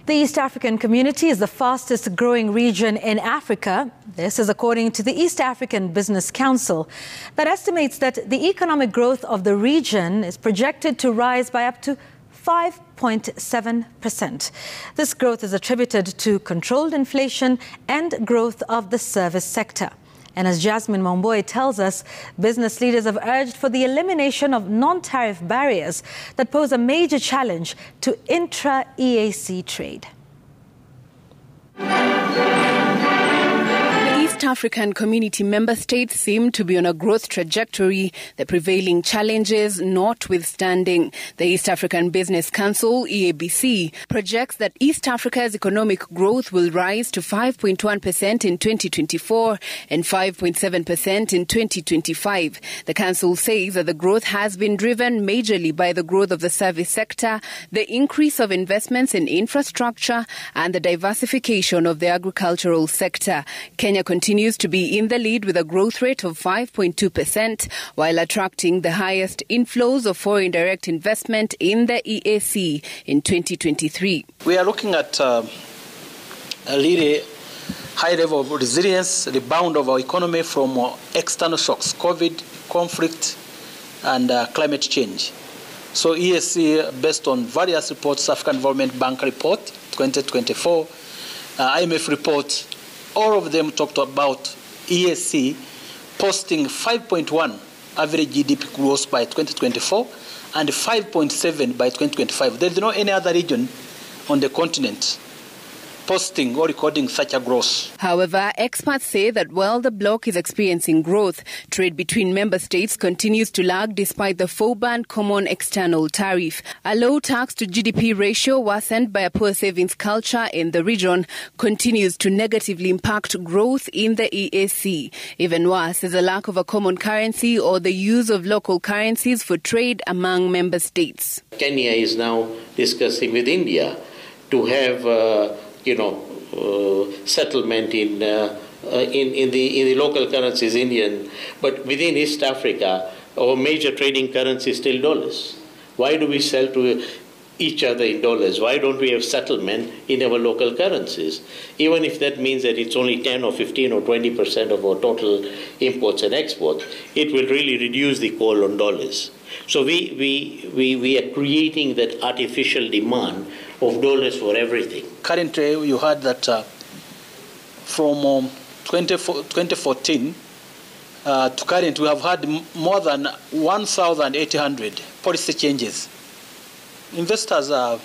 The East African community is the fastest growing region in Africa. This is according to the East African Business Council that estimates that the economic growth of the region is projected to rise by up to 5.7%. This growth is attributed to controlled inflation and growth of the service sector. And as Jasmine Mwamboi tells us, business leaders have urged for the elimination of non-tariff barriers that pose a major challenge to intra-EAC trade. East African community member states seem to be on a growth trajectory, the prevailing challenges notwithstanding. The East African Business Council, EABC, projects that East Africa's economic growth will rise to 5.1% in 2024 and 5.7% in 2025. The council says that the growth has been driven majorly by the growth of the service sector, the increase of investments in infrastructure, and the diversification of the agricultural sector. Kenya continues to be in the lead with a growth rate of 5.2%, while attracting the highest inflows of foreign direct investment in the EAC in 2023. We are looking at a really high level of resilience, rebound of our economy from external shocks, COVID, conflict, and climate change. So EAC, based on various reports, African Development Bank report 2024, IMF report, all of them talked about EAC posting 5.1 average GDP growth by 2024 and 5.7 by 2025. There is no any other region on the continent posting or recording such a growth. However, experts say that while the bloc is experiencing growth, trade between member states continues to lag despite the 4-band common external tariff. A low tax to GDP ratio worsened by a poor savings culture in the region continues to negatively impact growth in the EAC. Even worse is a lack of a common currency or the use of local currencies for trade among member states. Kenya is now discussing with India to have settlement in the local currencies Indian, but within East Africa, our major trading currency is still dollars. Why do we sell to each other in dollars? Why don't we have settlement in our local currencies? Even if that means that it's only 10 or 15 or 20% of our total imports and exports, it will really reduce the call on dollars. So we are creating that artificial demand of dollars for everything. Currently, you heard that from 2014 to current, we have had more than 1,800 policy changes. Investors are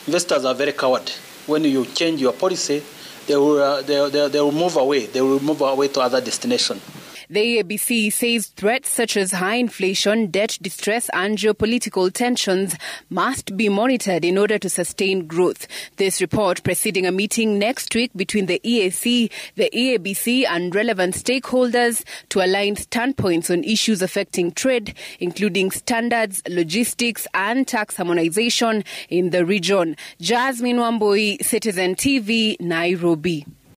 very coward. When you change your policy, they will move away. They will move away to other destinations. The EABC says threats such as high inflation, debt distress and geopolitical tensions must be monitored in order to sustain growth. This report preceding a meeting next week between the EAC, the EABC and relevant stakeholders to align standpoints on issues affecting trade, including standards, logistics and tax harmonization in the region. Jasmine Mwamboi, Citizen TV, Nairobi.